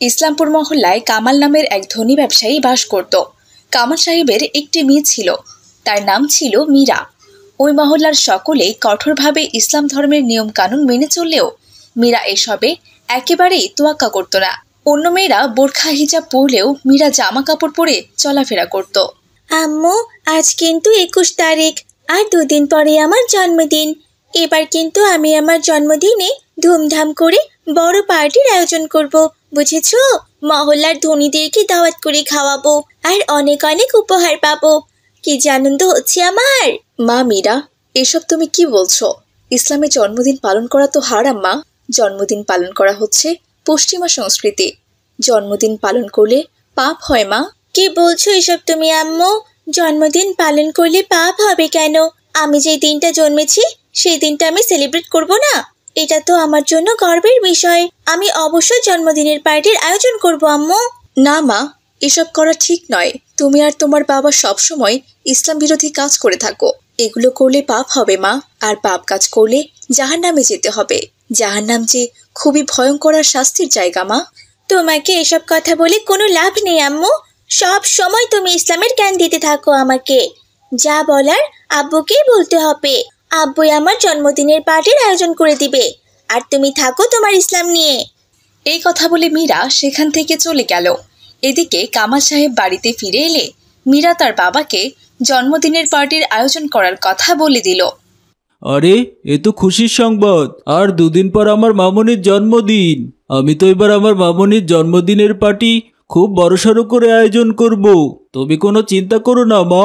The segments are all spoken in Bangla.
ইসলামপুর মহল্লায় কামাল নামের এক ধনী ব্যবসায়ী বাস করত। কামাল সাহেবের একটি মেয়ে ছিল, তার নাম ছিল মীরা। ওই মহল্লার সকলে কঠোরভাবে ইসলাম ধর্মের নিয়ম কানুন মেনে চললেও মীরা এসবে একেবারেই তোয়াক্কা করত না। অন্য মেয়েরা বোরখা হিজাব পরলেও মীরা জামা কাপড় পরে চলাফেরা করত। আম্মু, আজ কিন্তু 21 তারিখ, আর 2 দিন পরে আমার জন্মদিন। এবার কিন্তু আমি আমার জন্মদিনে ধুমধাম করে বড় পার্টির আয়োজন করব, বুঝেছো? মহল্লার ধনীদেরকে দাওয়াত করে খাওয়াবো আর অনেক অনেক উপহার পাবো। কি যে আনন্দ হচ্ছে আমার। মা মীরা, এসব তুমি কি বলছো? ইসলামে জন্মদিন পালন করা তো হারাম মা। জন্মদিন পালন করা হচ্ছে পশ্চিমা সংস্কৃতি। জন্মদিন পালন করলে পাপ হয় মা। কি বলছো এসব তুমি আম্মু? জন্মদিন পালন করলে পাপ হবে কেন? আমি যে দিনটা জন্মেছি সেই দিনটা আমি সেলিব্রেট করব না? এটা তো আমার জন্য গর্বের বিষয়। আমি অবশ্যই জন্মদিনের পার্টির আয়োজন করব আম্মু। না মা, এসব করা ঠিক নয়। তুমি আর তোমার বাবা সবসময় ইসলাম বিরোধী কাজ করে থাকো। এগুলো করলে পাপ হবে মা, আর পাপ কাজ করলে জাহান্নামে যেতে হবে। জাহান্নাম যে খুবই ভয়ঙ্কর আর শাস্তির জায়গা মা। তোমাকে এসব কথা বলে কোনো লাভ নেই আম্মু। সব সময় তুমি ইসলামের জ্ঞান দিতে থাকো আমাকে। যা বলার আব্বুকেই বলতে হবে। আব্বুই আমার জন্মদিনের পার্টির আয়োজন করে দিবে, আর তুমি থাকো তোমার ইসলাম নিয়ে। এই কথা বলে মীরা সেখান থেকে চলে গেল। এদিকে কামাল সাহেব বাড়িতে ফিরে এলে মীরা তার বাবাকে জন্মদিনের পার্টির আয়োজন করার কথা বলে দিল। আরে, এ তো খুশির সংবাদ। আর 2 দিন পর আমার মামনির জন্মদিন। আমি তো এবার আমার মামনির জন্মদিনের পার্টি খুব বড়সড় করে আয়োজন করব। তুমি কোনো চিন্তা করো না মা।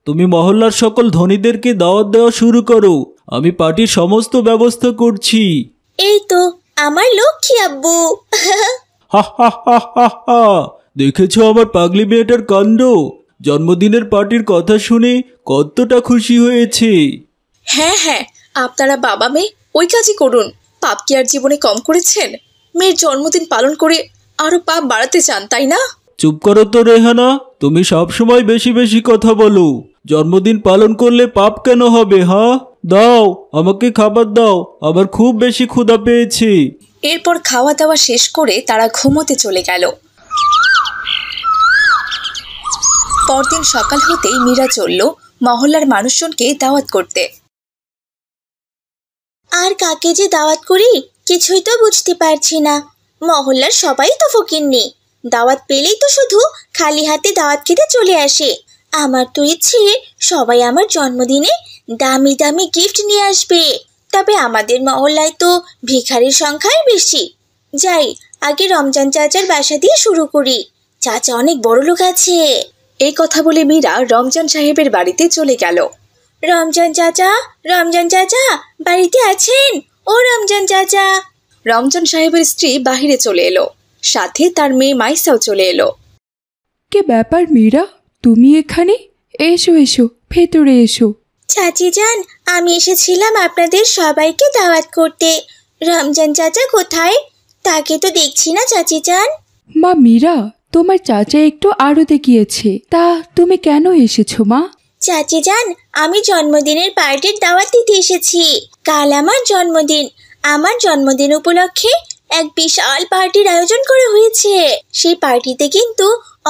তুমি মহল্লার সকল ধনীদেরকে দাওয়াত দেওয়া শুরু করো। আমি পার্টির সমস্ত ব্যবস্থা করছি। এই তো আমার লক্ষ্মী আব্বু। হা হা হা হা হা। দেখেছো আমার পাগলি মেয়েটার কাণ্ড? জন্মদিনের পার্টির কথা শুনে কতটা খুশি হয়েছে। হ্যাঁ হ্যাঁ, আপনারা বাবা মেয়ে ওই কাজই করুন। পাপ কি আর জীবনে কম করেছেন? মেয়ের জন্মদিন পালন করে আরো পাপ বাড়াতে চান, তাই না? চুপ করো তো রেহানা, তুমি সব সময় বেশি বেশি কথা বলো। জন্মদিন পালন করলে পাপ কেন হবে? হ্যাঁ, দাও আমাকে খাবার দাও, আমার খুব বেশি ক্ষুধা পেয়েছে। এরপর খাওয়া দাওয়া শেষ করে তারা ঘুমোতে চলে গেল। পরদিন সকাল হতেই মীরা চলল মহল্লার মানুষজনকে দাওয়াত করতে। আর কাকে যে দাওয়াত করি কিছুই তো বুঝতে পারছি না। মহল্লার সবাই তো ফকিন্নি। দাওয়াত পেলেই তো শুধু খালি হাতে দাওয়াত খেতে চলে আসে। আমার তো ইচ্ছে সবাই আমার জন্মদিনে দামি দামি গিফট নিয়ে আসবে। তবে আমাদের মহল্লায় তো ভিখারির সংখ্যাই বেশি। যাই, আগে রমজান চাচার বাসা দিয়ে শুরু করি। চাচা অনেক বড় লোক আছে। এই কথা বলে মীরা রমজান সাহেবের বাড়িতে চলে গেল। রমজান চাচা, রমজান চাচা বাড়িতে আছেন? ও রমজান চাচা। রমজান সাহেবের স্ত্রী বাহিরে চলে এলো, সাথে তার মেয়ে মাইসাও চলে এলো। কে ব্যাপার মীরা, তুমি এখানে? এসো এসো, ভেতরে এসো। চাচি যান, আমি এসেছিলাম আপনাদের সবাইকে দাওয়াত করতে। রমজান চাচা কোথায়? তাকে তো দেখছি না চাচি যান। মা মীরা, তোমার চাচা একটু আড়তে গিয়েছে। তা তুমি কেন এসেছো মা? চাচি যান, আমি জন্মদিনের পার্টির দাওয়াত দিতে এসেছি। কাল আমার জন্মদিন। আমার জন্মদিন উপলক্ষে এক বিশাল পার্টির আয়োজন করা হয়েছে। সেই পার্টিতে কিন্তু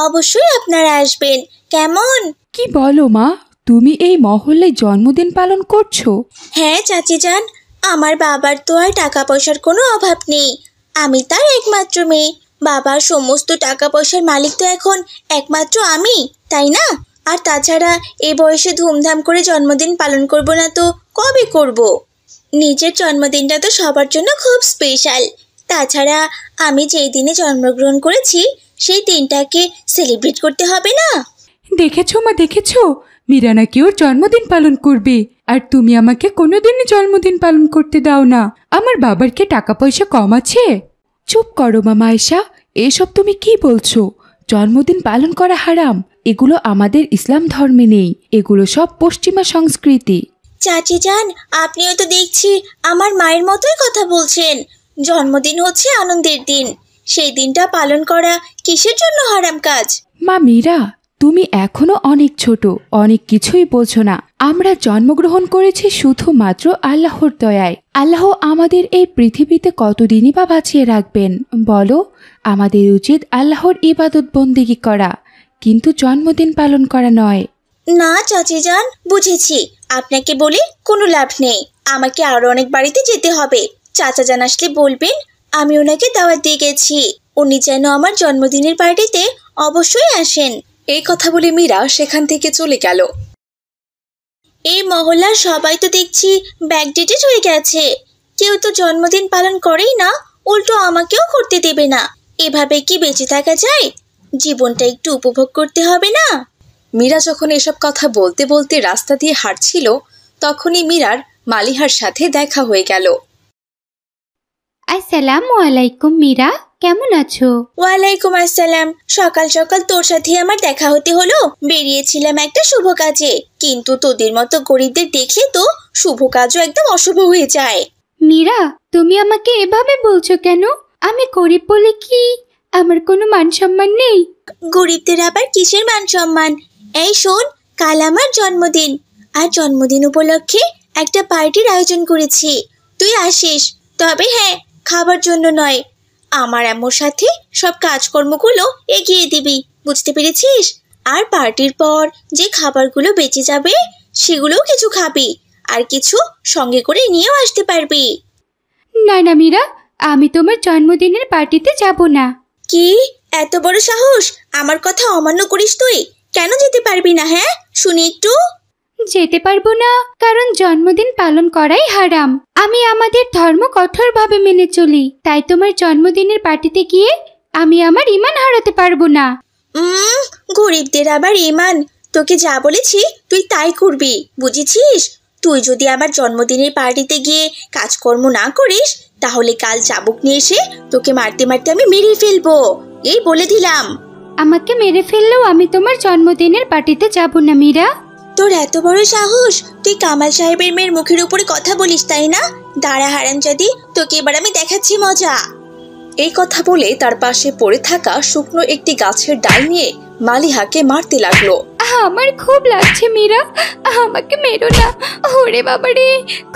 অবশ্যই আপনারা আসবেন, কেমন? কি বলো মা, তুমি এই মহল্লায় জন্মদিন পালন করছো? হ্যাঁ চাচি যান, আমার বাবার তো আর টাকা পয়সার কোনো অভাব নেই। আমি তার একমাত্র মেয়ে। বাবার সমস্ত টাকা পয়সার মালিক তো এখন একমাত্র আমি, তাই না? আর তাছাড়া এই বয়সে ধুমধাম করে জন্মদিন পালন করব না তো কবে করব? নিজের জন্মদিনটা তো সবার জন্য খুব স্পেশাল। তাছাড়া আমি যেই দিনে জন্মগ্রহণ করেছি সেই দিনটাকে সেলিব্রেট করতে হবে না? দেখেছো মা, দেখেছো? মীরা নাকি ওর জন্মদিন পালন করবে, আর তুমি আমাকে কোনোদিনই জন্মদিন পালন করতে দাও না। আমার বাবার কি টাকা পয়সা কম আছে? চুপ করো মা মায়েশা, এসব তুমি কি বলছো? জন্মদিন পালন করা হারাম। এগুলো আমাদের ইসলাম ধর্মে নেই, এগুলো সব পশ্চিমা সংস্কৃতি। চাচি যান, আপনিও তো দেখছি আমার মায়ের মতোই কথা বলছেন। জন্মদিন হচ্ছে আনন্দের দিন, সেই দিনটা পালন করা কিসের জন্য হারাম কাজ? মা মীরা, তুমি এখনো অনেক ছোট, অনেক কিছুই বোঝো না। আমরা জন্মগ্রহণ করেছি শুধুমাত্র আল্লাহর দয়ায়। আল্লাহ আমাদের এই পৃথিবীতে কতদিনই বা বাঁচিয়ে রাখবেন বলো? আমাদের উচিত আল্লাহর ইবাদত বন্দেগী করা, কিন্তু জন্মদিন পালন করা নয়। না চাচি যান, বুঝেছি। আপনাকে বলে কোনো লাভ নেই, আমাকে আরো অনেক বাড়িতে যেতে হবে। চাচা যান আসলে বলবেন আমি ওনাকে দাওয়াত দিয়ে গেছি, উনি যেন আমার জন্মদিনের পার্টিতে অবশ্যই আসেন। এই কথা বলে মীরা সেখান থেকে চলে গেল। এই মহল্লার সবাই তো দেখছি ব্যাকডেটেড হয়ে গেছে, কেউ তো জন্মদিন পালন করেই না, উল্টো আমাকেও করতে দেবে না। এভাবে কি বেঁচে থাকা যায়? জীবনটা একটু উপভোগ করতে হবে না? মীরা যখন এসব কথা বলতে বলতে রাস্তা দিয়ে হাঁটছিল, তখনই মীরার মালিহার সাথে দেখা হয়ে গেল। আসসালামু আলাইকুম মীরা, কেমন আছো? ওয়ালাইকুম আসসালাম। সকাল সকাল তোর সাথে আমার দেখা হতে হলো। বেরিয়েছিলাম একটা শুভ কাজে, কিন্তু তোদের মতো গরিবদের দেখলে তো শুভ কাজও একদম অশুভ হয়ে যায়। মীরা, তুমি আমাকে এভাবে বলছো কেন? আমি গরিব বলে কি আমার কোনো মান সম্মান নেই? গরিবদের আবার কিসের মান সম্মান? এই শোন, কাল আমার জন্মদিন, আর জন্মদিন উপলক্ষে একটা পার্টির আয়োজন করেছি, তুই আসিস। তবে হ্যাঁ, খাবার জন্য নয়, আমার আম্মুর সাথে সব কাজকর্মগুলো এগিয়ে দিবি, বুঝতে পেরেছিস? আর পার্টির পর যে খাবারগুলো বেঁচে যাবে সেগুলোও কিছু খাবি, আর কিছু সঙ্গে করে নিয়েও আসতে পারবি। না না মীরা, আমি তোমার জন্মদিনের পার্টিতে যাব না। কি এত বড় সাহস? আমার কথা অমান্য করিস তুই? কেন যেতে পারবি না? হ্যাঁ, শুনি একটু। যেতে পারবো না কারণ জন্মদিন পালন করাই হারাম। আমি আমাদের ধর্ম কঠোরভাবে মেনে চলি, তাই তোমার জন্মদিনের পার্টিতে গিয়ে আমি আমার ঈমান হারাতে পারবো না। গরিবদের আবার ঈমান? তোকে যা বলেছি তুই তাই করবি, বুঝেছিস? তুই যদি আমার জন্মদিনের পার্টিতে গিয়ে কাজকর্ম না করিস, তাহলে কাল চাবুক নিয়ে এসে তোকে মারতে মারতে আমি মেরে ফেলবো, এই বলে দিলাম। আমাকে মেরে ফেললেও আমি তোমার জন্মদিনের পার্টিতে যাব না মীরা। তোর এত বড় সাহস? তুই কামাল সাহেবের মেয়ের মুখের উপরে কথা বলিস, তাই না? দাঁড়া হারামজাদি, তোকে এবার আমি দেখাচ্ছি মজা। এই কথা বলে তার পাশে পড়ে থাকা শুকনো একটি গাছের ডাল নিয়ে মালিহাকে মারতে লাগলো। আমার খুব লাগছে মীরা, আমাকে মেরো না। ওরে বাবারে,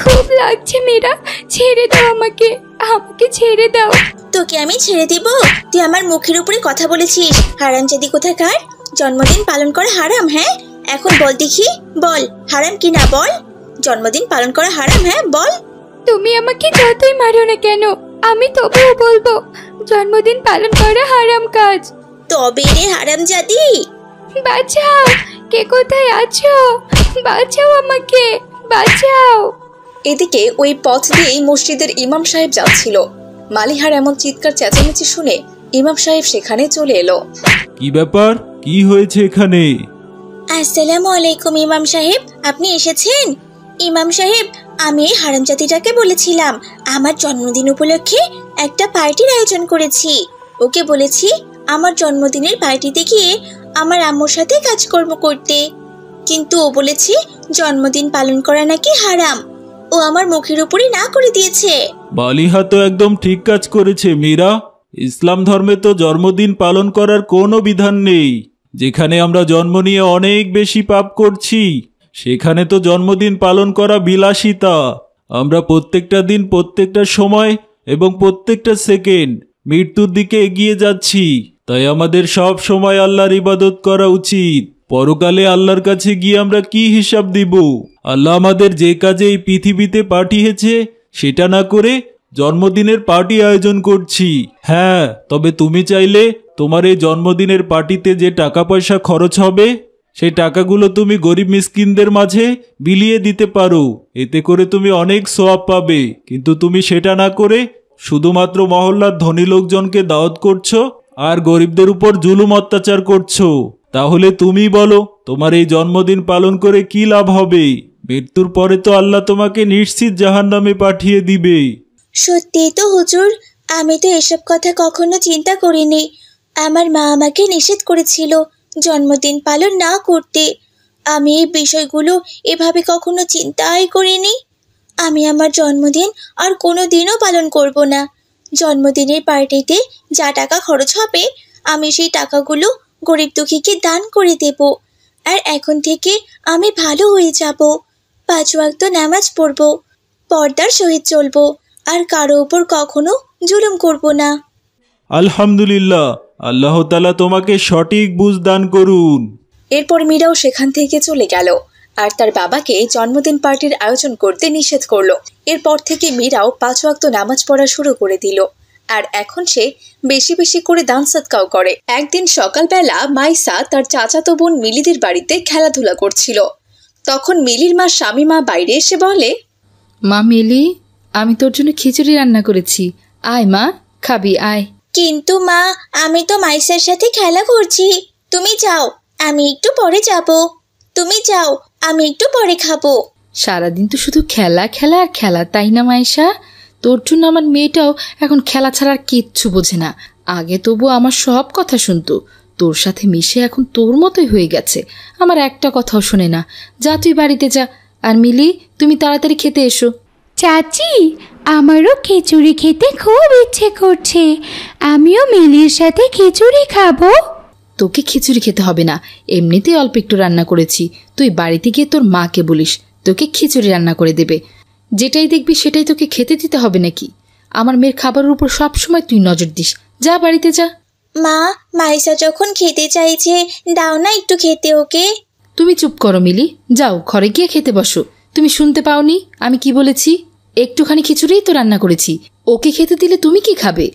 খুব লাগছে মীরা, ছেড়ে দাও আমাকে, আমাকে ছেড়ে দাও। তোকে আমি ছেড়ে দিব? তুই আমার মুখের উপরে কথা বলেছিস, হারামজাদি কোথাকার। জন্মদিন পালন করা হারাম? হ্যাঁ, এখন বল দেখি, বল হারাম কি না বল। জন্মদিন পালন করা হারাম? হ্যাঁ বল। তুমি আমাকে যতই মারো না কেন, আমি তবুও বলবো জন্মদিন পালন করা হারাম কাজ। তবে রে হারামজাদি, বাঁচাও, কে কোথায় আছো? বাঁচাও আমাকে, বাঁচাও। এদিকে ওই পথ দিয়েই মসজিদের ইমাম সাহেব যাচ্ছিল। মালিহার এমন চিৎকার চেঁচামেচি শুনে ইমাম সাহেব সেখানে চলে এলো। কি ব্যাপার, কি হয়েছে এখানে? আসসালামু আলাইকুম ইমাম সাহেব, আপনি এসেছেন? ইমাম সাহেব, আমি এই হারামজাদিটাকে বলেছিলাম আমার জন্মদিন উপলক্ষে একটা পার্টির আয়োজন করেছি। ওকে বলেছি আমার জন্মদিনের পার্টিতে গিয়ে আমার আম্মুর সাথে কাজকর্ম করতে, কিন্তু ও বলেছে জন্মদিন পালন করা নাকি হারাম। ও আমার মুখের উপরে না করে দিয়েছে। মালিহা তো একদম ঠিক কাজ করেছে মীরা। ইসলাম ধর্মে তো জন্মদিন পালন করার কোনো বিধান নেই। যেখানে আমরা জন্ম নিয়ে অনেক বেশি পাপ করছি, সেখানে তো জন্মদিন পালন করা বিলাসিতা। আমরা প্রত্যেকটা দিন, প্রত্যেকটা সময় এবং প্রত্যেকটা সেকেন্ড মৃত্যুর দিকে এগিয়ে যাচ্ছি। তাই আমাদের সব সময় আল্লাহর ইবাদত করা উচিত। পরকালে আল্লাহর কাছে গিয়ে আমরা কি হিসাব দিব? আল্লাহ আমাদের যে কাজে এই পৃথিবীতে পাঠিয়েছে সেটা না করে জন্মদিনের পার্টি আয়োজন করছি। হ্যাঁ, তবে তুমি চাইলে তোমার এই জন্মদিনের পার্টিতে যে টাকা পয়সা খরচ হবে, সেই টাকাগুলো তুমি গরিব মিসকিনদের মাঝে বিলিয়ে দিতে পারো। এতে করে তুমি অনেক সওয়াব পাবে। কিন্তু তুমি সেটা না করে শুধুমাত্র মহল্লার ধনী লোকজনকে দাওয়াত করছো আর গরিবদের উপর জুলুম অত্যাচার করছো। তাহলে তুমি বলো, তোমার এই জন্মদিন পালন করে কি লাভ হবে? মৃত্যুর পরে তো আল্লাহ তোমাকে নিশ্চিত জাহান্নামে পাঠিয়ে দিবে। সত্যি তো হুজুর, আমি তো এসব কথা কখনো চিন্তা করিনি। আমার মা আমাকে নিষেধ করেছিল জন্মদিন পালন না করতে। আমি এই বিষয়গুলো এভাবে কখনো চিন্তাই করিনি। আমি আমার জন্মদিন আর কোনো দিনও পালন করব না। জন্মদিনের পার্টিতে যা টাকা খরচ হবে আমি সেই টাকাগুলো গরিব দুঃখীকে দান করে দেব। আর এখন থেকে আমি ভালো হয়ে যাব। 5 ওয়াক্ত নামাজ পড়ব, পর্দার সহিত চলবো, আর কারো উপর কখনো জুলুম করব না। আলহামদুলিল্লাহ, আল্লাহ তাআলা তোমাকে সঠিক বুঝ দান করুন। এরপর মীরাও সেখান থেকে চলে গেল আর তার বাবাকে জন্মদিন পার্টির আয়োজন করতে নিষেধ করলো। এরপর থেকে মীরাও 5 ওয়াক্ত নামাজ পড়া শুরু করে দিল। আর এখন সে বেশি বেশি করে দান সদকাও করে। একদিন সকালবেলা মাইসা তার চাচাতো বোন মিলিদের বাড়িতে খেলাধুলা করছিল। তখন মিলির মা শামিমা বাইরে এসে বলে, মা মিলি, আমি তোর জন্য খিচুড়ি রান্না করেছি, আয় মা, খাবি আয়। কিন্তু মা, আমি তো মাইসার সাথে খেলা করছি। তুমি যাও, আমি একটু পরে যাব। তুমি যাও, আমি একটু পরে খাবো। সারাদিন তো শুধু খেলা খেলা আর খেলা, তাই না মাইশা? তোর জন্য আমার মেয়েটাও এখন খেলা ছাড়া আর কিচ্ছু বোঝে না। আগে তবু আমার সব কথা শুনতো, তোর সাথে মিশে এখন তোর মতোই হয়ে গেছে, আমার একটা কথাও শোনে না। যা তুই বাড়িতে যা। আর মিলি, তুমি তাড়াতাড়ি খেতে এসো। চাচি, আমারও খিচুড়ি খেতে খুব ইচ্ছে করছে, আমিও মিলির সাথে খিচুড়ি খাবো। তোকে খিচুড়ি খেতে হবে না, এমনিতেই অল্প একটু রান্না করেছি। তুই বাড়িতে গিয়ে তোর মাকে বলিস তোকে খিচুড়ি রান্না করে দেবে। যেটাই দেখবি সেটাই তোকে খেতে দিতে হবে নাকি? আমার মেয়ের খাবারের উপর সবসময় তুই নজর দিস। যা বাড়িতে যা। মা, মাইসা যখন খেতে চাইছে, দাও না একটু খেতে ওকে। তুমি চুপ করো মিলি, যাও ঘরে গিয়ে খেতে বসো। তুমি শুনতে পাওনি আমি কি বলেছি? একটুখানি খিচুড়িই তো রান্না করেছি, ওকে খেতে দিলে তুমি কি খাবে?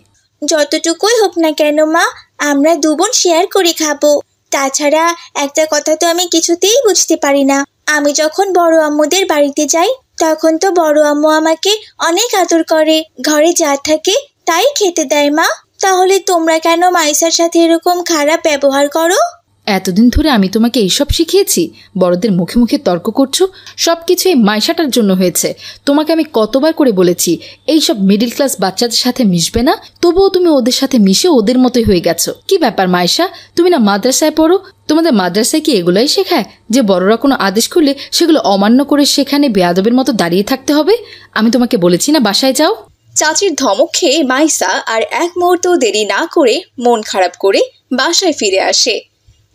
যতটুকুই হোক না কেন মা, আমরা 2 বোন শেয়ার করে খাবো। তাছাড়া একটা কথা তো আমি কিছুতেই বুঝতে পারি না, আমি যখন বড় আম্মুদের বাড়িতে যাই তখন তো বড় আম্মু আমাকে অনেক আদর করে, ঘরে যা থাকে তাই খেতে দেয় মা। তাহলে তোমরা কেন মাইসার সাথে এরকম খারাপ ব্যবহার করো? এতদিন ধরে আমি তোমাকে এইসব শিখিয়েছি? বড়দের মুখে মুখে তর্ক করছো? সব কিছু এই মাইশাটার জন্য হয়েছে। তোমাকে আমি কতবার করে বলেছি এইসব মিডিল ক্লাস বাচ্চাদের সাথে মিশবে না, তবুও তুমি ওদের সাথে মিশে ওদের মতোই হয়ে গেছো। কি ব্যাপার মাইশা, তুমি না মাদ্রাসায় পড়ো? তোমাদের মাদ্রাসায় কি এগুলাই শেখায় যে বড়রা কোনো আদেশ করলে সেগুলো অমান্য করে সেখানে বেয়াদবের মতো দাঁড়িয়ে থাকতে হবে? আমি তোমাকে বলেছি না বাসায় যাও। চাচির ধমক খেয়ে মাইসা আর এক মুহূর্ত দেরি না করে মন খারাপ করে বাসায় ফিরে আসে।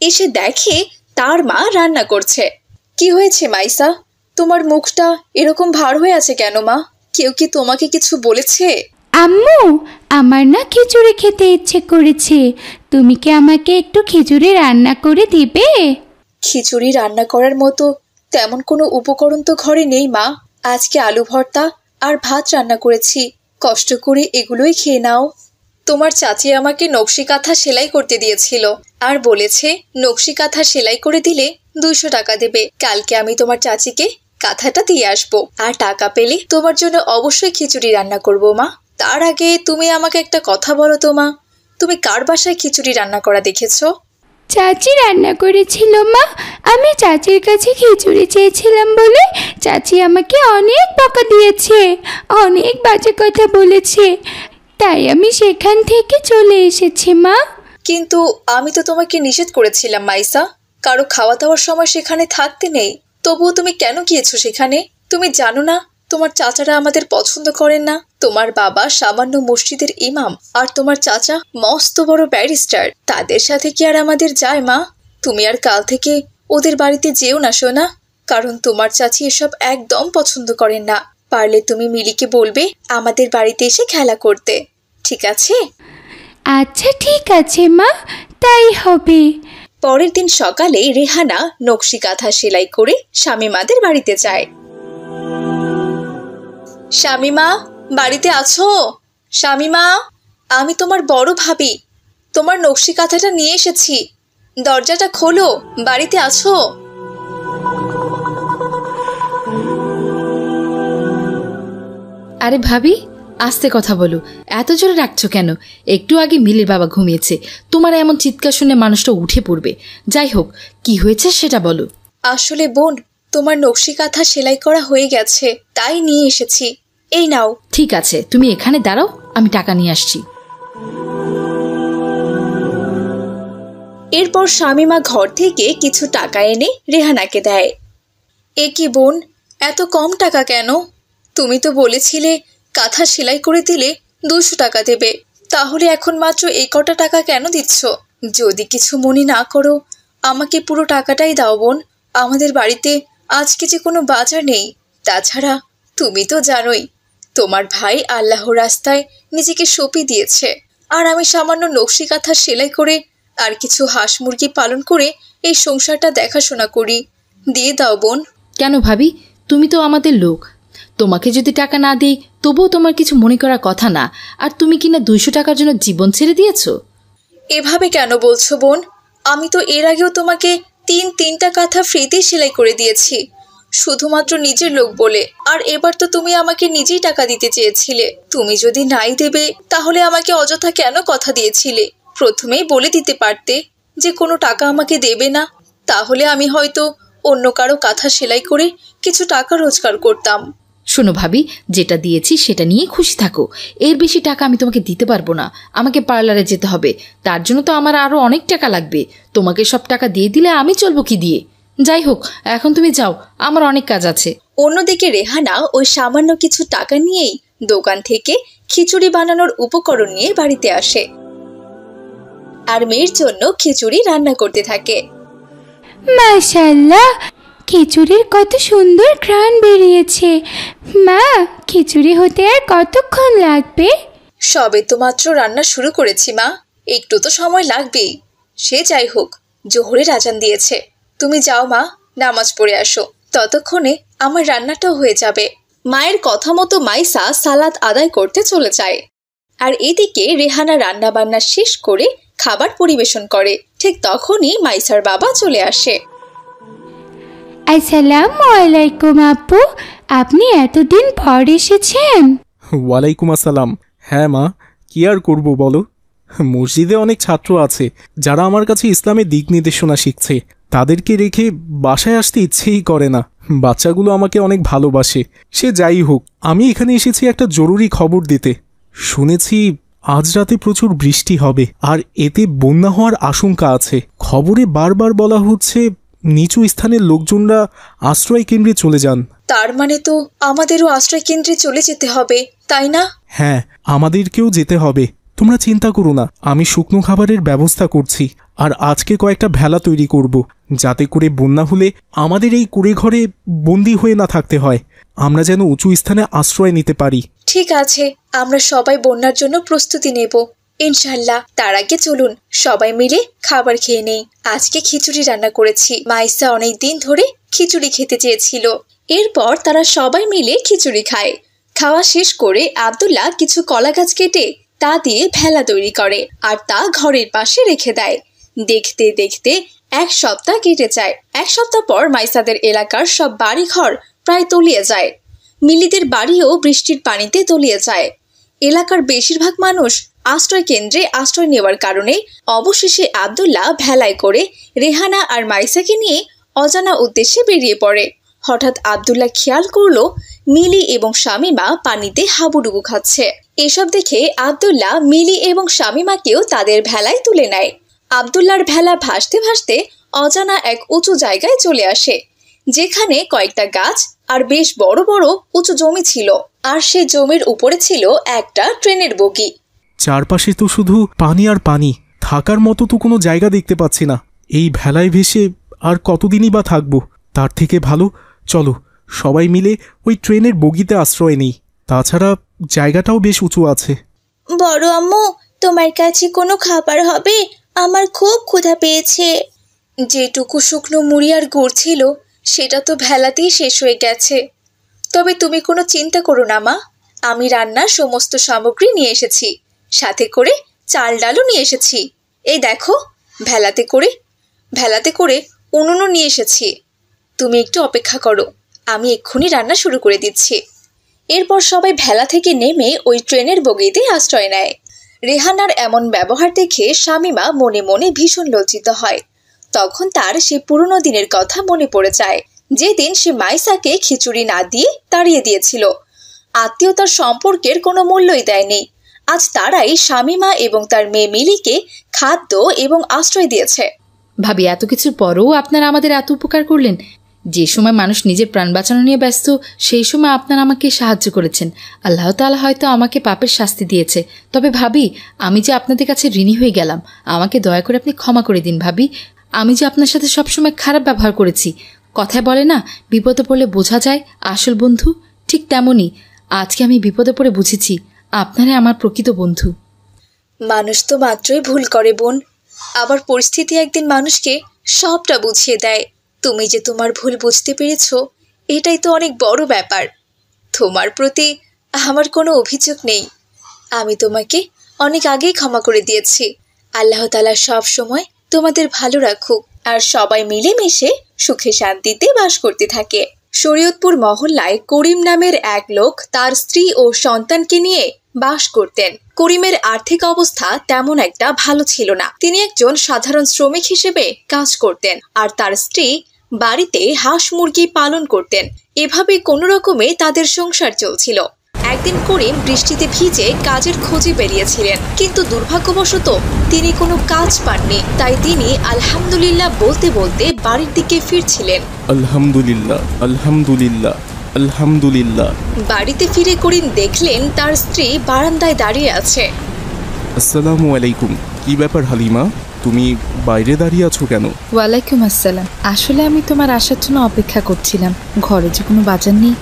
এসে দেখে তার মা রান্না করছে। কি হয়েছে মাইসা, তোমার মুখটা এরকম ভার হয়ে আছে কেন মা? কেউ কি তোমাকে কিছু বলেছে? আম্মু, আমার না খিচুড়ি খেতে ইচ্ছে করেছে, তুমি কি আমাকে একটু খিচুড়ি রান্না করে দিবে? খিচুড়ি রান্না করার মতো তেমন কোনো উপকরণ তো ঘরে নেই মা। আজকে আলু ভর্তা আর ভাত রান্না করেছি, কষ্ট করে এগুলোই খেয়ে নাও। তোমার চাচি আমাকে নকশি কাঁথা সেলাই করতে দিয়েছিল আর বলেছে নকশি কাঁথা সেলাই করে দিলে 200 টাকা দেবে। কালকে আমি তোমার চাচিকে কাঁথাটা দিয়ে আসবো, আর টাকা পেলে তোমার জন্য অবশ্যই খিচুড়ি রান্না করবো মা। তার আগে তুমি আমাকে একটা কথা বলো তো মা, তুমি কার বাসায় খিচুড়ি রান্না করা দেখেছো? চাচি রান্না করেছিল মা, আমি চাচির কাছে খিচুড়ি চেয়েছিলাম বলে চাচি আমাকে অনেক বকা দিয়েছে, অনেক বাজে কথা বলেছে, তাই আমি সেখান থেকে চলে এসেছি মা। কিন্তু আমি তো তোমাকে নিষেধ করেছিলাম মাইসা, কারো খাওয়া দাওয়ার সময় সেখানে থাকতে নেই। তবুও তুমি কেন গিয়েছো সেখানে? তুমি জানো না তোমার চাচারা আমাদের পছন্দ করেন না? তোমার বাবা সামান্য মসজিদের ইমাম আর তোমার চাচা মস্ত বড় ব্যারিস্টার, তাদের সাথে কি আর আমাদের যায় মা? তুমি আর কাল থেকে ওদের বাড়িতে যেও না সোনা, কারণ তোমার চাচি এসব একদম পছন্দ করেন না। পারলে তুমি মিলিকে বলবে আমাদের বাড়িতে এসে খেলা করতে, ঠিক আছে? আচ্ছা ঠিক আছে মা, তাই হবে। পরের দিন সকালে রেহানা নকশি কাঁথা সেলাই করে শামিমাদের বাড়িতে যায়। শামিমা, বাড়িতে আছো? শামিমা, আমি তোমার বড় ভাবি, তোমার নকশি কাঁথাটা নিয়ে এসেছি, দরজাটা খোলো, বাড়িতে আছো? আরে ভাবি, আস্তে কথা বলো, এত জোরে ডাকছো কেন? একটু আগে মিলির বাবা ঘুমিয়েছে, তোমার এমন চিৎকার শুনে মানুষটা উঠে পড়বে। যাই হোক, কি হয়েছে সেটা বলো। আসলে বোন, তোমার নকশি কাঁথা সেলাই করা হয়ে গেছে, তাই নিয়ে এসেছি, এই নাও। ঠিক আছে, তুমি এখানে দাঁড়াও, আমি টাকা নিয়ে আসছি। এরপর শামিমা ঘর থেকে কিছু টাকা এনে রেহানাকে দেয়। এ কি বোন, এত কম টাকা কেন? তুমি তো বলেছিলে কাঁথা সেলাই করে দিলে 200 টাকা দেবে, তাহলে এখন মাত্র এই কটা টাকা কেন দিচ্ছ? যদি কিছু মনে না করো, আমাকে পুরো টাকাটাই দাও বোন। আমাদের বাড়িতে আজকে যে কোনো বাজার নেই। তাছাড়া তুমি তো জানোই, তোমার ভাই আল্লাহর রাস্তায় নিজেকে সঁপে দিয়েছে, আর আমি সামান্য নকশি কাঁথা সেলাই করে আর কিছু হাঁস মুরগি পালন করে এই সংসারটা দেখাশোনা করি। দিয়ে দাও বোন। কেন ভাবি, তুমি তো আমাদের লোক, তোমাকে যদি টাকা না দিই তবুও তোমার কিছু মনে করার কথা না। আর তুমি কিনা 200 টাকার জন্য জীবন ছেড়ে দিয়েছো। এভাবে কেন বলছো বোন? আমি তো এর আগেও তোমাকে তিনটা কাঁথা ফ্রিতে সেলাই করে দিয়েছি, শুধুমাত্র নিজের লোক বলে। আর এবার তো তুমি আমাকে নিজেই টাকা দিতে চেয়েছিলে। তুমি যদি নাই দেবে তাহলে আমাকে অযথা কেন কথা দিয়েছিলে? প্রথমেই বলে দিতে পারতে যে কোনো টাকা আমাকে দেবে না, তাহলে আমি হয়তো অন্য কারো কাঁথা সেলাই করে কিছু টাকা রোজগার করতাম। শোনো ভাবি, যেটা দিয়েছি সেটা নিয়ে খুশি থাকো। এর বেশি টাকা আমি তোমাকে দিতে পারবো না। আমাকে পার্লারে যেতে হবে, তার জন্য তো আমার আরও অনেক টাকা লাগবে। তোমাকে সব টাকা দিয়ে দিলে আমি চলবো কি দিয়ে? যাই হোক, এখন তুমি যাও, আমার অনেক কাজ আছে। অন্যদিকে রেহানা ওই সামান্য কিছু টাকা নিয়েই দোকান থেকে খিচুড়ি বানানোর উপকরণ নিয়ে বাড়িতে আসে আর মেয়ের জন্য খিচুড়ি রান্না করতে থাকে। মাশাআল্লাহ, খিচুড়ির কত সুন্দর ঘ্রাণ বেরিয়েছে। মা, খিচুড়ি হতে আর কতক্ষণ লাগবে? সবে তো মাত্র রান্না শুরু করেছি মা, একটু তো সময় লাগবেই। সে যাই হোক, জোহরের আজান দিয়েছে, তুমি যাও মা, নামাজ পড়ে আসো, ততক্ষণে আমার রান্নাটাও হয়ে যাবে। মায়ের কথা মতো মাইসা সালাত আদায় করতে চলে যায়, আর এদিকে রেহানা রান্না বান্না শেষ করে খাবার পরিবেশন করে। ঠিক তখনই মাইসার বাবা চলে আসে। আসসালামু আলাইকুম আপু, আপনি এতদিন পর এসেছেন? ওয়ালাইকুম আসসালাম। হ্যাঁ মা, কি আর করব বলো, মসজিদে অনেক ছাত্র আছে যারা আমার কাছে ইসলামের দিক নির্দেশনা শিখছে। তাদেরকে রেখে বাসায় আসতে ইচ্ছেই করে না। বাচ্চাগুলো আমাকে অনেক ভালোবাসে। সে যাই হোক, আমি এখানে এসেছি একটা জরুরি খবর দিতে। শুনেছি আজ রাতে প্রচুর বৃষ্টি হবে, আর এতে বন্যা হওয়ার আশঙ্কা আছে। খবরে বারবার বলা হচ্ছে নিচু স্থানের লোকজনরা আশ্রয় কেন্দ্রে চলে যান। তার মানে তো আমাদেরও আশ্রয় কেন্দ্রে চলে যেতে হবে, তাই না? হ্যাঁ, আমাদেরকেও যেতে হবে। তোমরা চিন্তা করো না, আমি শুকনো খাবারের ব্যবস্থা করছি, আর আজকে কয়েকটা ভেলা তৈরি করব, যাতে করে বন্যা হলে আমাদের এই কুড়ে ঘরে বন্দি হয়ে না থাকতে হয়। আমরা যেন উঁচু স্থানে আশ্রয় নিতে পারি। ঠিক আছে, আমরা সবাই বন্যার জন্য প্রস্তুতি নেব ইনশাল্লাহ। তার আগে চলুন সবাই মিলে খাবার খেয়ে নেই। আজকে খিচুড়ি রান্না করেছি, মাইসা অনেক দিন ধরে খিচুড়ি খেতে চেয়েছিল। এরপর তারা সবাই মিলে খিচুড়ি খায়। খাওয়া শেষ করে আব্দুল্লাহ কিছু কলা গাছ কেটে তা দিয়ে ভেলা তৈরি করে, আর তা ঘরের পাশে রেখে দেয়। দেখতে দেখতে 1 সপ্তাহ কেটে যায়। 1 সপ্তাহ পর মাইসাদের এলাকার সব বাড়ি ঘর প্রায় তলিয়ে যায়। মিলিদের বাড়িও বৃষ্টির পানিতে তলিয়ে যায়। এলাকার বেশিরভাগ মানুষ আশ্রয় কেন্দ্রে আশ্রয় নেওয়ার কারণে অবশেষে আব্দুল্লাহ ভেলায় করে রেহানা আর মাইসাকে নিয়ে অজানা উদ্দেশ্যে বেরিয়ে পড়ে। হঠাৎ আব্দুল্লাহ খেয়াল করলো মিলি এবং শামিমা পানিতে হাবুডুবু খাচ্ছে। এসব দেখে আব্দুল্লাহ মিলি এবং শামিমাকেও তাদের ভেলায় তুলে নেয়। আব্দুল্লাহর ভেলা ভাসতে ভাসতে অজানা এক উঁচু জায়গায় চলে আসে, যেখানে কয়েকটা গাছ আর বেশ বড় বড় উঁচু জমি ছিল, আর সেই জমির উপরে ছিল একটা ট্রেনের বগি। চারপাশে তো শুধু পানি আর পানি, থাকার মতো তো কোনো জায়গা দেখতে পাচ্ছি না। এই ভেলায় ভেসে আর কতদিনই বা থাকবো? তার থেকে ভালো চলো সবাই মিলে ওই ট্রেনের বগিতে আশ্রয় নেই। তাছাড়া জায়গাটাও বেশ উঁচু আছে। বড় আম্মু, তোমার কাছে কোনো খাবার হবে? আমার খুব ক্ষুধা পেয়েছে। যেটুকু শুকনো মুড়ি আর গুড় ছিল সেটা তো ভেলাতেই শেষ হয়ে গেছে। তবে তুমি কোনো চিন্তা করো না মা, আমি রান্নার সমস্ত সামগ্রী নিয়ে এসেছি, সাথে করে চাল ডালও নিয়ে এসেছি। এই দেখো, ভেলাতে করে উনুনও নিয়ে এসেছি। তুমি একটু অপেক্ষা করো, আমি এক্ষুনি রান্না শুরু করে দিচ্ছি। এরপর সবাই ভেলা থেকে নেমে ওই ট্রেনের বগিতে আশ্রয় নেয়। রেহানার এমন ব্যবহার দেখে শামিমা মনে মনে ভীষণ লজ্জিত হয়। তখন তার সে পুরনো দিনের কথা মনে পড়ে যায়, যেদিন সে মাইসাকে খিচুড়ি না দিয়ে তাড়িয়ে দিয়েছিল। আত্মীয়তার সম্পর্কের কোনো মূল্যই দেয়নি। আজ তারাই শামিমা এবং তার মেয়ে মিলিকে খাদ্য এবং আশ্রয় দিয়েছে। ভাবি, এত কিছুর পরও আপনারা আমাদের এত উপকার করলেন, যে সময় মানুষ নিজের প্রাণ বাঁচানো নিয়ে ব্যস্ত, সেই সময় আপনারা আমাকে সাহায্য করেছেন। আল্লাহ তাআলা হয়তো আমাকে পাপের শাস্তি দিয়েছে, তবে ভাবি আমি যে আপনাদের কাছে ঋণী হয়ে গেলাম। আমাকে দয়া করে আপনি ক্ষমা করে দিন ভাবি। আমি যে আপনার সাথে সবসময় খারাপ ব্যবহার করেছি। কথায় বলে না, বিপদে পড়লে বোঝা যায় আসল বন্ধু, ঠিক তেমনই আজকে আমি বিপদে পড়ে বুঝেছি আপনারাই আমার প্রকৃত বন্ধু। মানুষ তো মাত্রই ভুল করে বোন, আবার পরিস্থিতি একদিন মানুষকে সবটা বুঝিয়ে দেয়। তুমি যে তোমার ভুল বুঝতে পেরেছো, এটাই তো অনেক বড় ব্যাপার। তোমার প্রতি আমার কোনো অভিযোগ নেই, আমি তোমাকে অনেক আগেই ক্ষমা করে দিয়েছি। আল্লাহ তাআলা সব সময় তোমাদের ভালো রাখুক, আর সবাই মিলেমিশে সুখে শান্তিতে বাস করতে থাকে। শরীয়তপুর মহল্লায় করিম নামের এক লোক তার স্ত্রী ও সন্তানকে নিয়ে বাস করতেন। করিমের আর্থিক অবস্থা তেমন একটা ভালো ছিল না। তিনি একজন সাধারণ শ্রমিক হিসেবে কাজ করতেন, আর তার স্ত্রী বাড়িতে হাঁস মুরগি পালন করতেন। এভাবে কোনো রকমে তাদের সংসার চলছিল। একদিন করিম বৃষ্টিতে ভিজে কাজের খোঁজে বেরিয়েছিলেন, কিন্তু দুর্ভাগ্যবশত তিনি কোনো কাজ পাননি। তাই তিনি আলহামদুলিল্লাহ বলতে বলতে বাড়ির দিকে ফিরছিলেন। আলহামদুলিল্লাহ, আলহামদুলিল্লাহ, আলহামদুলিল্লাহ। বাড়িতে ফিরে করিম দেখলেন তার স্ত্রী বারান্দায় দাঁড়িয়ে আছে। আসসালামু আলাইকুম। কি ব্যাপার হালিমা, তুমি বাইরে দাঁড়িয়ে আছো কেন? ওয়ালাইকুম আসসালাম। আসলে আমি তোমার আসার জন্য অপেক্ষা করছিলাম। ঘরে যে কোনো বাজার নেই,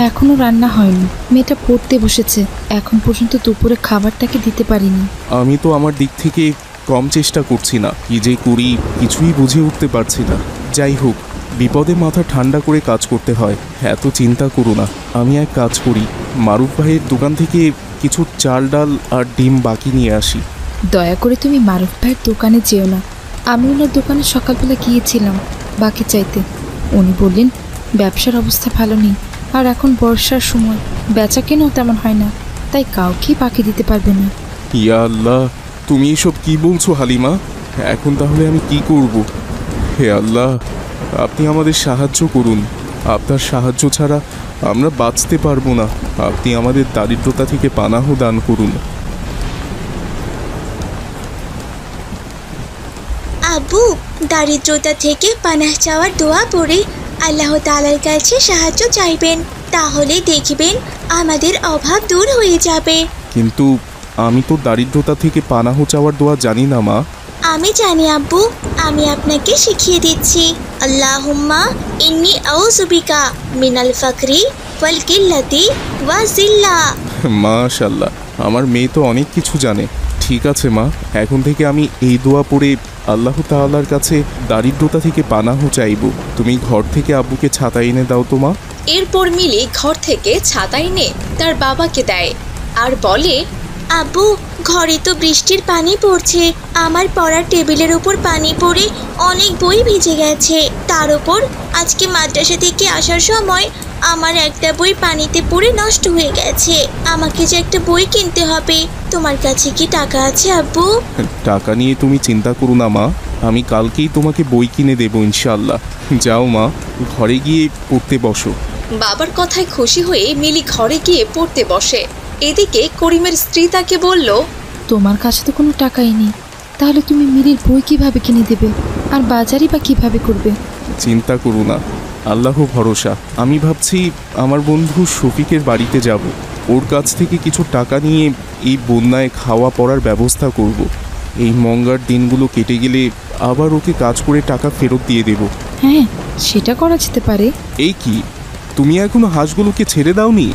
এখনো রান্না হয়নি। মেয়েটা পড়তে বসেছে, এখন পর্যন্ত দুপুরে খাবারটাকে দিতে পারিনি। আমি তো আমার দিক থেকে কম চেষ্টা করছি না, কি যে করি কিছুই বুঝে উঠতে পারছি না। যাই হোক, বিপদে মাথা ঠান্ডা করে কাজ করতে হয়, এত চিন্তা করো না। আমি এক কাজ করি, মারুফ ভাইয়ের দোকান থেকে কিছু চাল ডাল আর ডিম বাকি নিয়ে আসি। দয়া করে তুমি মারুফ ভাইয়ের দোকানে যেও না। আমি ওনার দোকানে সকালবেলা গিয়েছিলাম বাকি চাইতে। উনি বললেন ব্যবসার অবস্থা ভালো নেই, আর এখন বর্ষার সময়, বেচা কেনাও তেমন হয় না, তাই কাউকেই বাকি দিতে পারবে না। ইয়া আল্লাহ, তুমি এসব কি বলছো হালিমা? এখন তাহলে আমি কি করব? হে আল্লাহ, আপনি আমাদের সাহায্য করুন। আপনার সাহায্য ছাড়া আমরা বাঁচতে পারবো না। আপনি আমাদের দারিদ্রতা থেকে পানাহ দান করুন। আব্বু, দারিদ্রতা থেকে পানাহ চাওয়ার দোয়া পড়ে আল্লাহ তাআলার কাছে সাহায্য চাইবেন, তাহলে দেখবেন আমাদের অভাব দূর হয়ে যাবে। কিন্তু আমি তো দারিদ্রতা থেকে পানাহ চাওয়ার দোয়া জানি না মা। আমি জানি আব্বু, আমি আপনাকে শিখিয়ে দিচ্ছি। আল্লাহুম্মা ইন্নী আউযু বিকা মিনাল ফাকরি ওয়াল কিল্লাতি ওয়া জিল্লা। মাশাআল্লাহ, আমার মেয়ে তো অনেক কিছু জানে। ঠিক আছে মা, এখন থেকে আমি এই দোয়া পড়ে আল্লাহ তাআলার কাছে দারিদ্রতা থেকে পানাহ চাইব। তুমি ঘর থেকে আব্বুকে ছাতা এনে দাও তো মা। এরপর মিলি ঘর থেকে ছাতা এনে তার বাবাকে দেয় আর বলে, আব্বু, ঘরে তো বৃষ্টির পানি পড়ছে, আমার পড়ার টেবিলের উপর পানি পড়ে অনেক বই ভিজে গেছে। তার উপর আজকে মাদ্রাসা থেকে আসার সময় আমার একটা বই পানিতে পড়ে নষ্ট হয়ে গেছে। আমাকে যে একটা বই কিনতে হবে। তোমার কাছে কি টাকা আছে আব্বু? টাকা নিয়ে তুমি চিন্তা করো না মা, আমি কালকেই তোমাকে বই কিনে দেবো ইনশাআল্লাহ। যাও মা, ঘরে গিয়ে পড়তে বসো। বাবার কথায় খুশি হয়ে মিলি ঘরে গিয়ে পড়তে বসে। এদিকে করিমের স্ত্রী তাকে বলল, তোমার কাছে তো কোনো টাকাই নেই, তাহলে তুমি মিলির বই কিভাবে কিনে দেবে, আর বাজারই বা কিভাবে করবে? চিন্তা করো না, আল্লাহ ভরসা। আমি ভাবছি আমার বন্ধু শফিকের বাড়িতে যাব, ওর কাছ থেকে কিছু টাকা নিয়ে এই বন্যায় খাওয়া পড়ার ব্যবস্থা করব। এই মঙ্গার দিনগুলো কেটে গেলে আবার ওকে কাজ করে টাকা ফেরত দিয়ে দেব। হ্যাঁ, সেটা করা যেতে পারে। এই কি, তুমি এখনো হাঁসগুলোকে ছেড়ে দাওনি?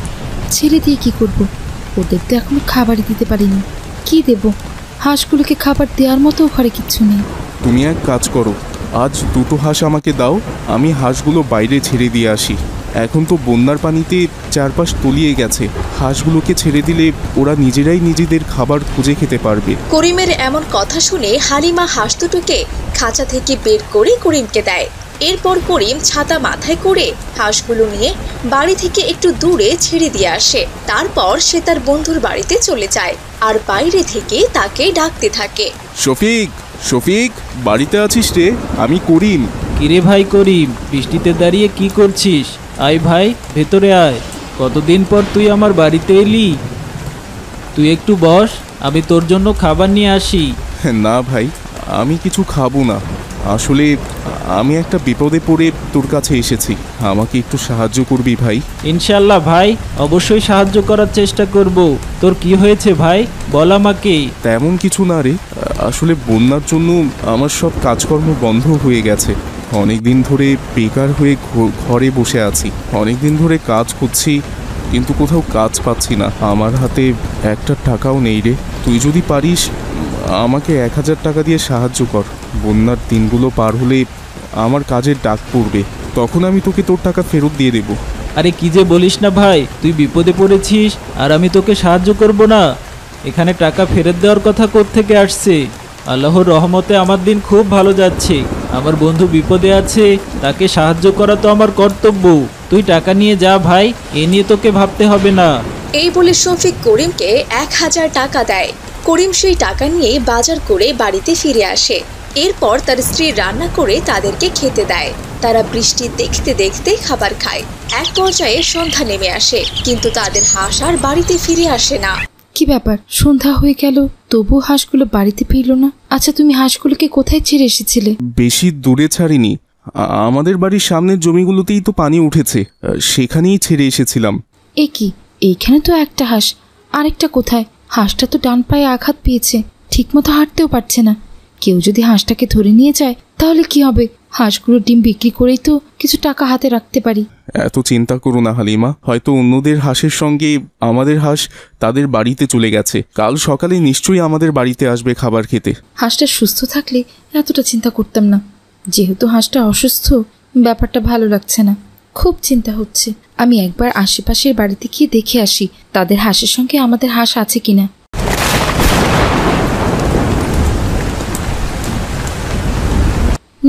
ছেড়ে দিয়ে কি করব? ওদের তো এখনো খাবারই দিতে পারিনি। কি দেব? হাঁসগুলোকে খাবার দেওয়ার মতো ঘরে কিচ্ছু নেই। তুমি এক কাজ করো, আজ দুটো হাঁস আমাকে দাও, আমি হাঁসগুলো বাইরে ছেড়ে দিয়ে আসি। এখন তো বন্যার পানিতে চারপাশ তলিয়ে গেছে, হাঁসগুলোকে ছেড়ে দিলে ওরা নিজেরাই নিজেদের খাবার খুঁজে খেতে পারবে। করিমের এমন কথা শুনে হালিমা হাঁস দুটোকে খাঁচা থেকে বের করে করিমকে দেয়। এরপর করিম ছাতা মাথায় করে হাঁসগুলো নিয়ে বাড়ি থেকে একটু দূরে ছেড়ে দিয়ে আসে। তারপর সে তার বন্ধুর বাড়িতে চলে যায় আর বাইরে থেকে তাকে ডাকতে থাকে, শফিক, শফিক, বাড়িতে আছিস রে? আমি করিম। কিরে ভাই করিম, বৃষ্টিতে দাঁড়িয়ে কি করছিস? আয় ভাই, ভেতরে আয়। কতদিন পর তুই আমার বাড়িতে এলি। তুই একটু বস, আমি তোর জন্য খাবার নিয়ে আসি। না ভাই, আমি কিছু খাবো না। আসলে আমি একটা বিপদে পড়ে তোর কাছে এসেছি, আমাকে একটু সাহায্য করবি ভাই? ইনশাল্লাহ ভাই, অবশ্যই সাহায্য করার চেষ্টা করব। তোর কি হয়েছে ভাই, বল আমাকে। তেমন কিছু না রে, আসলে বন্যার জন্য আমার সব কাজকর্ম বন্ধ হয়ে গেছে। অনেক দিন ধরে বেকার হয়ে ঘরে বসে আছি। অনেক দিন ধরে কাজ করছি, কিন্তু কোথাও কাজ পাচ্ছি না। আমার হাতে একটা টাকাও নেই রে। তুই যদি পারিস আমাকে 1000 টাকা দিয়ে সাহায্য কর। বন্যার দিনগুলো পার হলে আমার কাজের ডাক পড়বে, তখন আমি তোকে তোর টাকা ফেরত দিয়ে দেব। আরে কি যে বলিস না ভাই, তুই বিপদে পড়েছিস আর আমি তোকে সাহায্য করব না? এখানে টাকা ফেরত দেওয়ার কথা কোত্থেকে আসছে? আল্লাহর রহমতে আমার দিন খুব ভালো যাচ্ছে। আমার বন্ধু বিপদে আছে, তাকে সাহায্য করা তো আমার কর্তব্য। তুই টাকা নিয়ে যা ভাই, এ নিয়ে তোকে ভাবতে হবে না। এই বলে শফিক করিমকে 1000 টাকা দেয়। করিম সেই টাকা নিয়ে বাজার করে বাড়িতে ফিরে আসে। এরপর তার স্ত্রী রান্না করে তাদেরকে খেতে দেয়। তারা বৃষ্টি দেখতে দেখতে খাবার খায়। এক পর্যায়ে সন্ধ্যা নেমে আসে, কিন্তু তাদের হাঁস আর বাড়িতে ফিরে আসে না। কি ব্যাপার, সন্ধ্যা হয়ে গেল, তবু হাঁসগুলো বাড়িতে ফিরল না? আচ্ছা, তুমি হাঁসগুলোকে কোথায় ছেড়ে এসেছিলে? বেশি দূরে ছাড়িনি, আমাদের বাড়ির সামনের জমিগুলোতেই তো পানি উঠেছে, সেখানেই ছেড়ে এসেছিলাম। এ কি, এইখানে তো একটা হাঁস, আরেকটা কোথায়? হাঁসটা তো ডান পায়ে আঘাত পেয়েছে, ঠিকমতো হাঁটতেও পারছে না। কেউ যদি হাঁসটাকে ধরে নিয়ে যায় তাহলে কি হবে? হাঁসগুলোর ডিম বিক্রি করেই তো কিছু টাকা হাতে রাখতে পারি। এত চিন্তা করো না হালিমা, হয়তো অন্যদের হাঁসের সঙ্গে আমাদের হাঁস তাদের বাড়িতে চলে গেছে। কাল সকালে নিশ্চয়ই আমাদের বাড়িতে আসবে খাবার খেতে। হাঁসটা সুস্থ থাকলে এতটা চিন্তা করতাম না। যেহেতু হাঁসটা অসুস্থ, ব্যাপারটা ভালো লাগছে না, খুব চিন্তা হচ্ছে। আমি একবার আশেপাশের বাড়িতে গিয়ে দেখে আসি তাদের হাঁসের সঙ্গে আমাদের হাঁস আছে কিনা।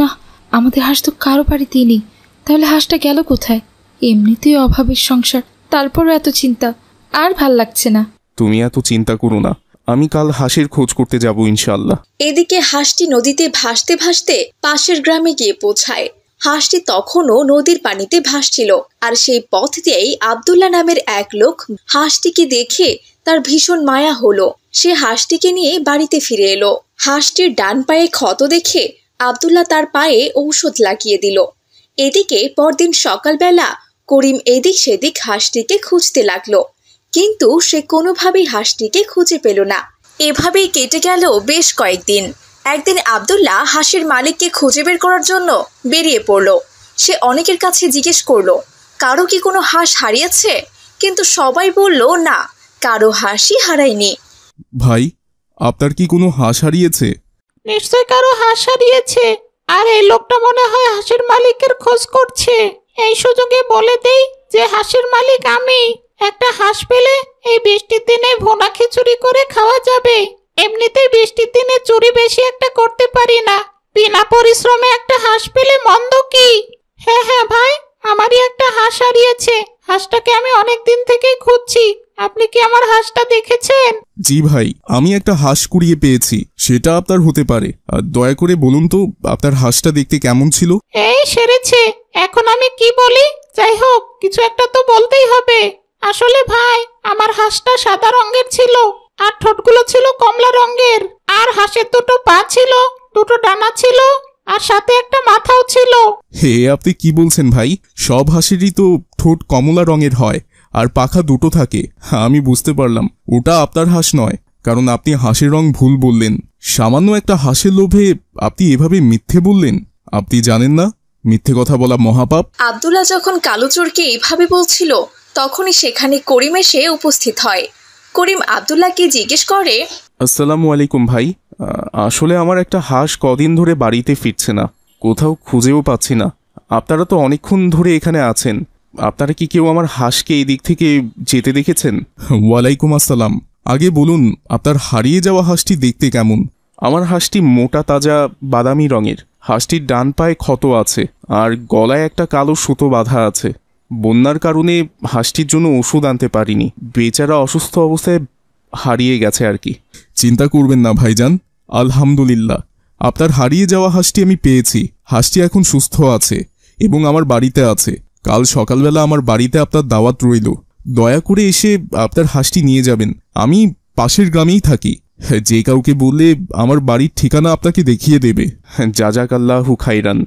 না, আমাদের হাঁস তো কারো বাড়িতেই নেই। তাহলে হাঁসটা গেল কোথায়? এমনিতেই অভাবের সংসার, তারপরও এত চিন্তা, আর ভাল লাগছে না। তুমি এত চিন্তা করো না, আমি কাল হাঁসের খোঁজ করতে যাব ইনশাআল্লাহ। এদিকে হাঁসটি নদীতে ভাসতে ভাসতে পাশের গ্রামে গিয়ে পৌঁছায়। হাঁসটি তখনও নদীর পানিতে ভাসছিল, আর সেই পথ দিয়েই আব্দুল্লাহ নামের এক লোক হাঁসটিকে দেখে তার ভীষণ মায়া হলো। সে হাঁসটিকে নিয়ে বাড়িতে ফিরে এলো। হাঁসটির ডান পায়ে ক্ষত দেখে আব্দুল্লাহ তার পায়ে ঔষধ লাগিয়ে দিল। এদিকে পরদিন সকালবেলা করিম এদিক সেদিক হাঁসটিকে খুঁজতে লাগলো, কিন্তু সে কোনোভাবেই হাঁসটিকে খুঁজে পেল না। এভাবেই কেটে গেল বেশ কয়েকদিন। একদিন আব্দুল্লাহ হাঁসের মালিককে খুঁজে বের করার জন্য বেরিয়ে পড়ল। সে অনেকের কাছে জিজ্ঞেস করলো, কারো কি কোনো হাঁস হারিয়েছে? কিন্তু সবাই বলল না, কারো হাঁসই হারায়নি। ভাই, আপনার কি কোনো হাঁস হারিয়েছে? নিশ্চয় কারো হাঁস হারিয়েছে, আর এই লোকটা মনে হয় হাঁসের মালিকের খোঁজ করছে। এই সুযোগে বলে দেই যে হাঁসের মালিক আমি। একটা হাঁস পেলে এই বৃষ্টির দিনে ভোনা খিচুড়ি করে খাওয়া যাবে। এমনিতেই বৃষ্টির দিনে চুরি বেশি একটা করতে পারি না, বিনা পরিশ্রমে একটা হাঁস পেলে মন্দ কি? হ্যাঁ হ্যাঁ ভাই, আমারই একটা হাঁস হারিয়েছে। হাঁসটাকে আমি অনেক দিন থেকেই খুঁজছি। আপনি কি আমার হাঁসটা দেখেছেন? জি ভাই, আমি একটা হাঁস কুড়িয়ে পেয়েছি, সেটা আপনার হতে পারে। দয়া করে বলুন তো আপনার হাঁসটা দেখতে কেমন ছিল? এই সেরেছে, এখন আমি কি বলি? যাই হোক, কিছু একটা তো বলতেই হবে। আসলে ভাই, আমার হাঁসটা সাদা রঙের ছিল, আর ঠোঁটগুলো ছিল কমলা রঙের, আর হাঁসের দুটো পা ছিল, দুটো ডানা ছিল, আর সাথে একটা মাথাও ছিল। হে, আপনি কি বলছেন ভাই? সব হাঁসেরই তো ঠোঁট কমলা রঙের হয় আর পাখা দুটো থাকে। আমি বুঝতে পারলাম ওটা আপনার হাঁস নয়, কারণ আপনি হাঁসের রং ভুল বললেন। সামান্য একটা হাঁসের লোভে আপনি এভাবে মিথ্যে বললেন। আপনি জানেন না মিথ্যে কথা বলা মহাপাপ? আব্দুল্লাহ যখন কালুচোরকে এইভাবে বলছিল, তখনই সেখানে করিম এসে উপস্থিত হয়। করিম আব্দুল্লাহকে জিজ্ঞেস করে, আসসালামু আলাইকুম ভাই, আসলে আমার একটা হাঁস কদিন ধরে বাড়িতে ফিরছে না, কোথাও খুঁজেও পাচ্ছি না। আপনারা তো অনেকক্ষণ ধরে এখানে আছেন, আপনারা কি কেউ আমার হাঁসকে এই দিক থেকে যেতে দেখেছেন? ওয়ালাইকুম আসসালাম। আগে বলুন আপনার হারিয়ে যাওয়া হাঁসটি দেখতে কেমন? আমার হাঁসটি মোটা তাজা বাদামি রঙের। হাঁসটির ডান পায়ে ক্ষত আছে আর গলায় একটা কালো সুতো বাঁধা আছে। বন্যার কারণে হাঁসটির জন্য ওষুধ আনতে পারিনি, বেচারা অসুস্থ অবস্থায় হারিয়ে গেছে আর কি। চিন্তা করবেন না ভাইজান, আলহামদুলিল্লাহ আপনার হারিয়ে যাওয়া হাঁসটি আমি পেয়েছি। হাঁসটি এখন সুস্থ আছে এবং আমার বাড়িতে আছে। কাল সকালবেলা আমার বাড়িতে আপনার দাওয়াত রইল, দয়া করে এসে আপনার হাঁসটি নিয়ে যাবেন। আমি পাশের গ্রামেই থাকি, যে কাউকে বললে আমার বাড়ির ঠিকানা আপনাকে দেখিয়ে দেবে। জাযাকাল্লাহু খাইরান।